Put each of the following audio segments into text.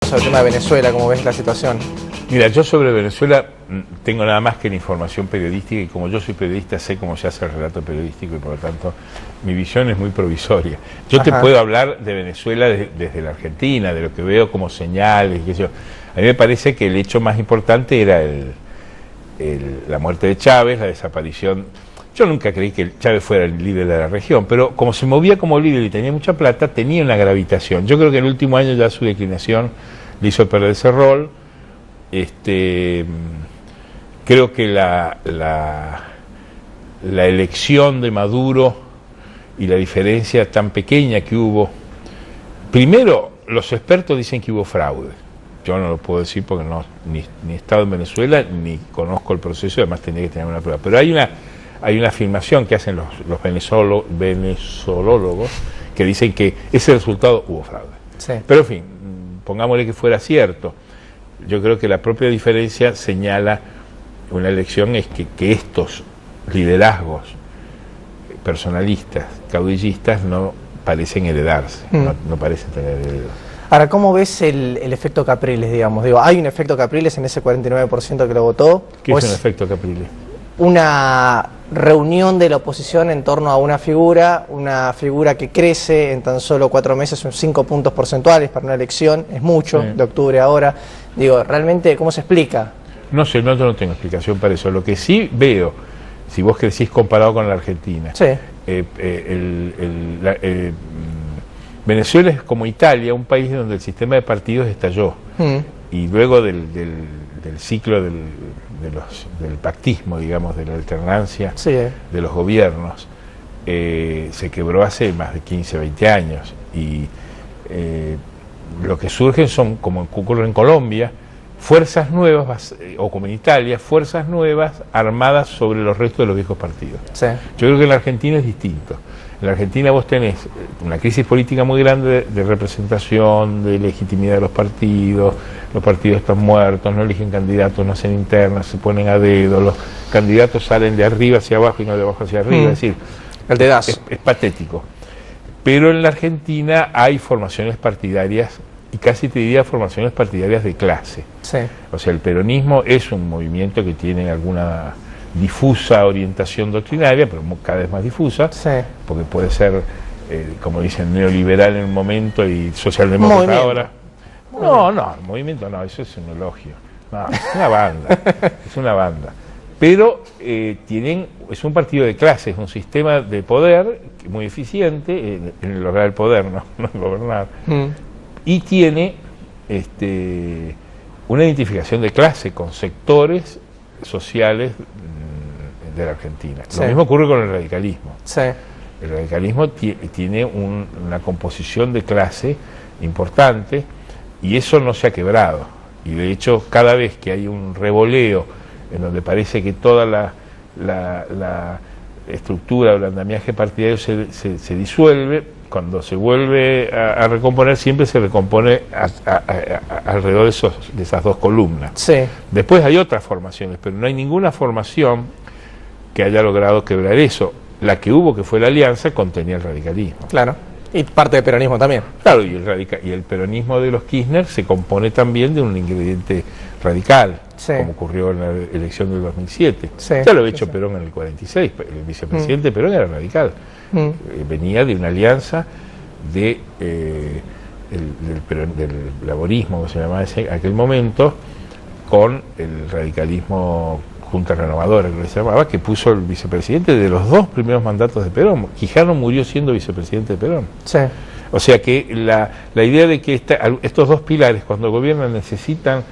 Sobre el tema de Venezuela, ¿cómo ves la situación? Mira, yo sobre Venezuela tengo nada más que la información periodística y como yo soy periodista sé cómo se hace el relato periodístico y por lo tanto mi visión es muy provisoria. Yo te puedo hablar de Venezuela desde la Argentina, de lo que veo como señales, qué sé yo. A mí me parece que el hecho más importante era la muerte de Chávez, la desaparición. Yo nunca creí que Chávez fuera el líder de la región, pero como se movía como líder y tenía mucha plata, tenía una gravitación. Yo creo que en el último año ya su declinación le hizo perder ese rol. Creo que la elección de Maduro y la diferencia tan pequeña que hubo, primero los expertos dicen que hubo fraude. Yo no lo puedo decir porque ni he estado en Venezuela ni conozco el proceso, además tenía que tener una prueba. Pero hay una afirmación que hacen los venezolólogos que dicen que ese resultado hubo fraude. Sí. Pero en fin, pongámosle que fuera cierto. Yo creo que la propia diferencia señala una elección es que estos liderazgos personalistas, caudillistas, no parecen heredarse, no parecen tener heredos. Ahora, ¿cómo ves el efecto Capriles, digamos? Digo, ¿hay un efecto Capriles en ese 49% que lo votó? ¿Qué es un efecto Capriles? Una reunión de la oposición en torno a una figura que crece en tan solo 4 meses, son 5 puntos porcentuales para una elección, es mucho, de octubre ahora. Digo, realmente, ¿cómo se explica? No sé, yo no tengo explicación para eso. Lo que sí veo, si vos crecís comparado con la Argentina, sí. Venezuela es como Italia, un país donde el sistema de partidos estalló. Y luego del ciclo del pactismo, digamos, de la alternancia de los gobiernos, se quebró hace más de 15, 20 años. Y lo que surgen son, como ocurre en Colombia, fuerzas nuevas, o como en Italia, fuerzas nuevas armadas sobre los restos de los viejos partidos. Sí. Yo creo que en la Argentina es distinto. En la Argentina vos tenés una crisis política muy grande de representación, de legitimidad de los partidos están muertos, no eligen candidatos, no hacen internas, se ponen a dedo, los candidatos salen de arriba hacia abajo y no de abajo hacia arriba, es decir, el dedazo. Es patético. Pero en la Argentina hay formaciones partidarias, y casi te diría formaciones partidarias de clase. Sí. O sea, el peronismo es un movimiento que tiene alguna difusa orientación doctrinaria, pero cada vez más difusa, porque puede ser, como dicen, neoliberal en un momento y socialdemócrata ahora. No, el movimiento no, eso es un elogio. No, es una banda, es una banda. Pero es un partido de clase, es un sistema de poder muy eficiente en lograr el poder, no en gobernar. Y tiene una identificación de clase con sectores sociales de la Argentina. Lo mismo ocurre con el radicalismo. El radicalismo tiene una composición de clase importante y eso no se ha quebrado. Y de hecho, cada vez que hay un revoleo en donde parece que toda la estructura o el andamiaje partidario se disuelve, cuando se vuelve a recomponer, siempre se recompone alrededor de esas dos columnas. Después hay otras formaciones, pero no hay ninguna formación que haya logrado quebrar eso. La que hubo, que fue la Alianza, contenía el radicalismo. Claro, y parte del peronismo también. Claro, y el peronismo de los Kirchner se compone también de un ingrediente radical, como ocurrió en la elección del 2007. Ya lo había hecho Perón en el 46, el vicepresidente Perón era radical. Venía de una alianza del laborismo, que se llamaba en aquel momento, con el radicalismo Junta Renovadora, que se llamaba, que puso el vicepresidente de los 2 primeros mandatos de Perón. Quijano murió siendo vicepresidente de Perón. O sea que la idea de que estos 2 pilares, cuando gobiernan, necesitan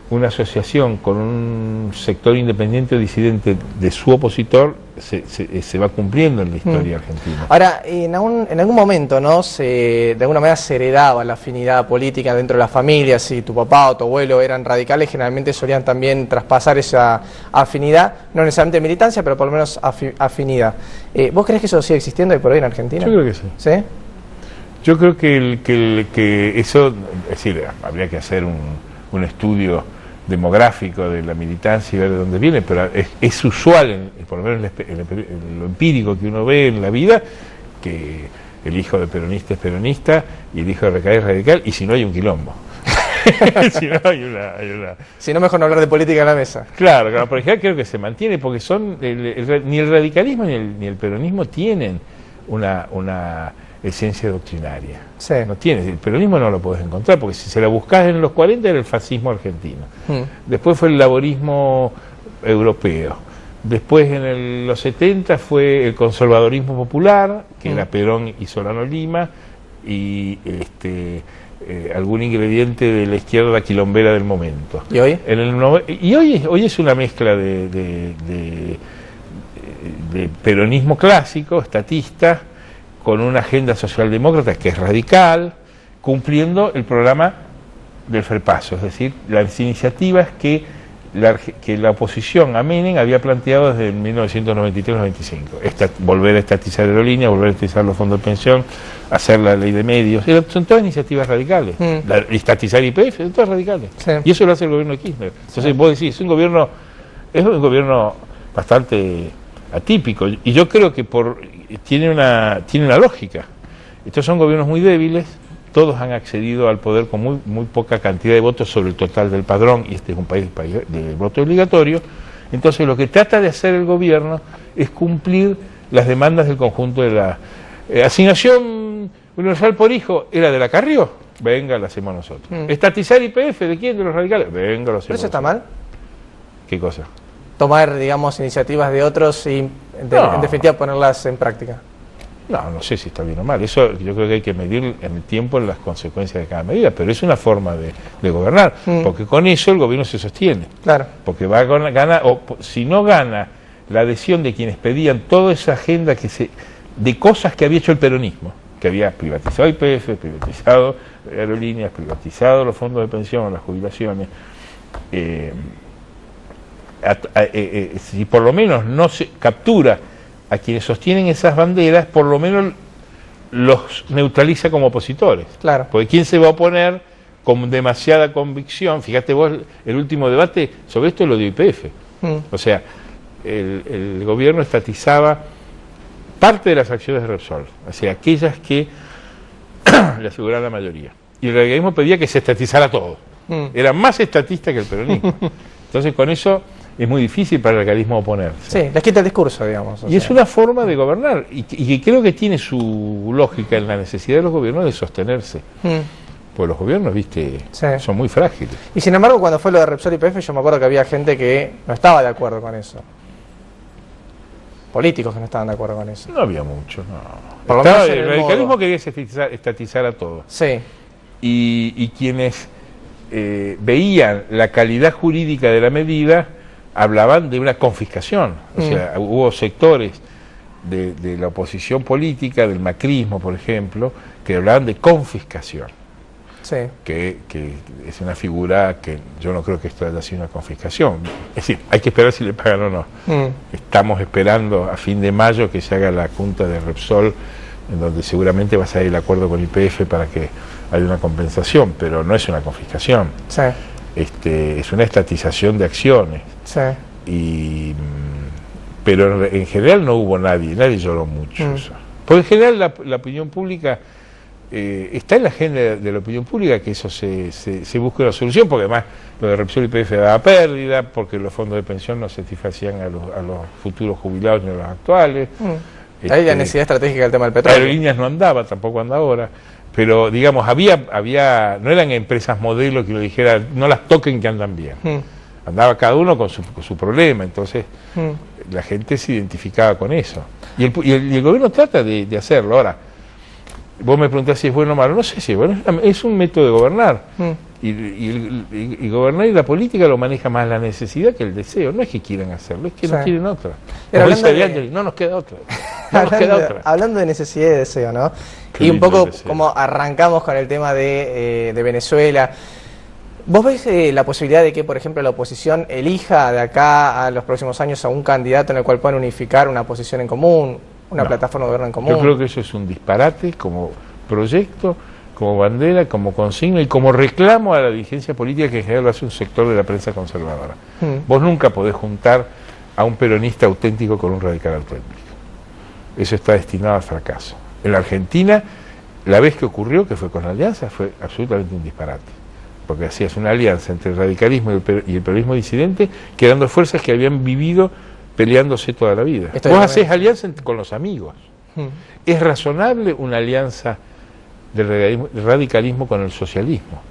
una asociación con un sector independiente o disidente de su opositor, se va cumpliendo en la historia argentina. Ahora, en algún momento, ¿no? De alguna manera se heredaba la afinidad política dentro de la familia. Si tu papá o tu abuelo eran radicales, generalmente solían también traspasar esa afinidad, no necesariamente militancia, pero por lo menos afinidad. ¿Vos creés que eso sigue existiendo hoy por hoy en Argentina? Yo creo que sí. ¿Sí? Yo creo que eso, es decir, habría que hacer un estudio demográfico de la militancia y ver de dónde viene, pero es usual, por lo menos en lo empírico que uno ve en la vida, que el hijo de peronista es peronista y el hijo de radical es radical, y si no hay un quilombo. Si no, hay una... Si no, mejor no hablar de política en la mesa. Claro, claro, por ejemplo, creo que se mantiene, porque son ni el radicalismo ni el peronismo tienen una esencia doctrinaria. Sí. No tiene, el peronismo no lo podés encontrar, porque si se la buscás en los 40 era el fascismo argentino. Después fue el laborismo europeo. Después en los 70 fue el conservadorismo popular, que era Perón y Solano Lima, y algún ingrediente de la izquierda quilombera del momento. ¿Y hoy? Hoy es una mezcla de peronismo clásico, estatista, con una agenda socialdemócrata que es radical, cumpliendo el programa del FREPASO, es decir, las iniciativas que la oposición a Menem había planteado desde 1993-95. Volver a estatizar aerolíneas, volver a estatizar los fondos de pensión, hacer la ley de medios. Son todas iniciativas radicales. Estatizar YPF, son todas radicales. Sí. Y eso lo hace el gobierno de Kirchner. Entonces vos decís, es un gobierno bastante atípico. Y yo creo que tiene una lógica. Estos son gobiernos muy débiles. Todos han accedido al poder con muy poca cantidad de votos sobre el total del padrón, y este es un país de voto obligatorio. Entonces lo que trata de hacer el gobierno es cumplir las demandas del conjunto de la asignación universal por hijo. ¿Era de la Carrió? Venga, la hacemos nosotros. ¿Estatizar YPF? ¿De quién? ¿De los radicales? Venga, lo hacemos. ¿Pero eso está mal? ¿Qué cosa? Tomar, digamos, iniciativas de otros y en definitiva ponerlas en práctica. No sé si está bien o mal. Eso yo creo que hay que medir en el tiempo las consecuencias de cada medida, pero es una forma de gobernar, porque con eso el gobierno se sostiene. Claro. Porque si no gana la adhesión de quienes pedían toda esa agenda de cosas que había hecho el peronismo, que había privatizado YPF, privatizado aerolíneas, privatizado los fondos de pensión, las jubilaciones, si por lo menos no se captura a quienes sostienen esas banderas, por lo menos los neutraliza como opositores. Claro. Porque ¿quién se va a oponer con demasiada convicción? Fíjate vos, el último debate sobre esto es lo de YPF. O sea, el gobierno estatizaba parte de las acciones de Repsol, o sea, aquellas que le aseguraban la mayoría. Y el radicalismo pedía que se estatizara todo. Era más estatista que el peronismo. Entonces, con eso es muy difícil para el radicalismo oponerse. Sí, les quita el discurso, digamos. Y es una forma de gobernar, y creo que tiene su lógica en la necesidad de los gobiernos de sostenerse. Pues los gobiernos, viste, son muy frágiles. Y sin embargo, cuando fue lo de Repsol y YPF, yo me acuerdo que había gente que no estaba de acuerdo con eso. Políticos que no estaban de acuerdo con eso. No había mucho, no. El radicalismo quería estatizar a todo. Sí. Y quienes veían la calidad jurídica de la medida hablaban de una confiscación. O sea, hubo sectores de la oposición política, del macrismo, por ejemplo, que hablaban de confiscación. Sí. Que es una figura que yo no creo que esto haya sido una confiscación. Es decir, hay que esperar si le pagan o no. Estamos esperando a fin de mayo que se haga la junta de Repsol, en donde seguramente va a salir el acuerdo con YPF para que haya una compensación, pero no es una confiscación. Sí. Es una estatización de acciones. Sí. Pero en general no hubo nadie lloró mucho. Porque en general la opinión pública está en la agenda de la opinión pública que eso se busque una solución, porque además lo de Repsol y YPF daba pérdida, porque los fondos de pensión no satisfacían a los futuros jubilados ni a los actuales. Hay la necesidad estratégica del tema del petróleo. Aerolíneas no andaba, tampoco anda ahora. Pero, digamos, no eran empresas modelo que lo dijera, no las toquen que andan bien. Andaba cada uno con su problema, entonces la gente se identificaba con eso. Y el gobierno trata de hacerlo. Ahora, vos me preguntás si es bueno o malo, no sé si es bueno, es un método de gobernar. Y gobernar y la política lo maneja más la necesidad que el deseo. No es que quieran hacerlo, es que no quieren otra. No nos queda otra. Hablando de necesidad y de deseo, ¿no? Y un poco como arrancamos con el tema de Venezuela. ¿Vos ves la posibilidad de que, por ejemplo, la oposición elija de acá a los próximos años a un candidato en el cual puedan unificar una posición en común, una plataforma de gobierno en común? Yo creo que eso es un disparate como proyecto, como bandera, como consigna y como reclamo a la dirigencia política que en general lo hace un sector de la prensa conservadora. Vos nunca podés juntar a un peronista auténtico con un radical auténtico. Eso está destinado al fracaso. En la Argentina, la vez que ocurrió, que fue con la Alianza, fue absolutamente un disparate. porque hacías una alianza entre el radicalismo y el peronismo disidente, que eran dos fuerzas que habían vivido peleándose toda la vida. Vos hacés alianza con los amigos. ¿Es razonable una alianza del radicalismo con el socialismo?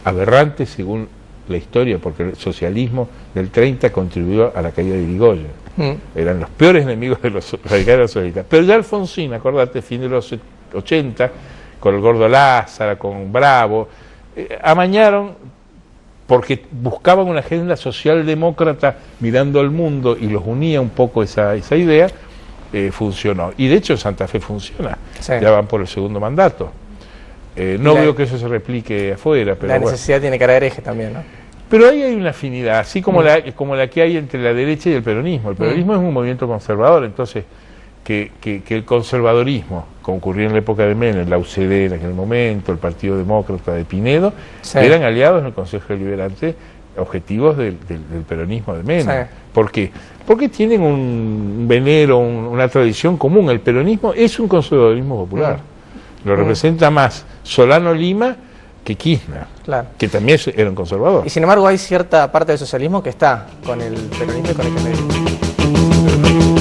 Aberrante según la historia, porque el socialismo del 30 contribuyó a la caída de Irigoyen. Eran los peores enemigos de los radicales socialistas. Pero ya Alfonsín, acordate, fin de los 80, con el Gordo Lázara, con Bravo, amañaron porque buscaban una agenda socialdemócrata mirando al mundo y los unía un poco esa idea, funcionó. Y de hecho en Santa Fe funciona, ya van por el segundo mandato. No veo que eso se replique afuera. Pero la necesidad tiene cara de hereje también, ¿no? Pero ahí hay una afinidad, así como la que hay entre la derecha y el peronismo. El peronismo es un movimiento conservador, entonces que el conservadorismo, como ocurrió en la época de Menem, la UCD en aquel momento, el Partido Demócrata de Pinedo, eran aliados en el Consejo Deliberante objetivos del peronismo de Menem. ¿Por qué? Porque tienen un venero, una tradición común. El peronismo es un conservadorismo popular. Lo representa más Solano Lima que Kirchner, que también era un conservador. Y sin embargo hay cierta parte del socialismo que está con el peronismo y con el kirchnerismo.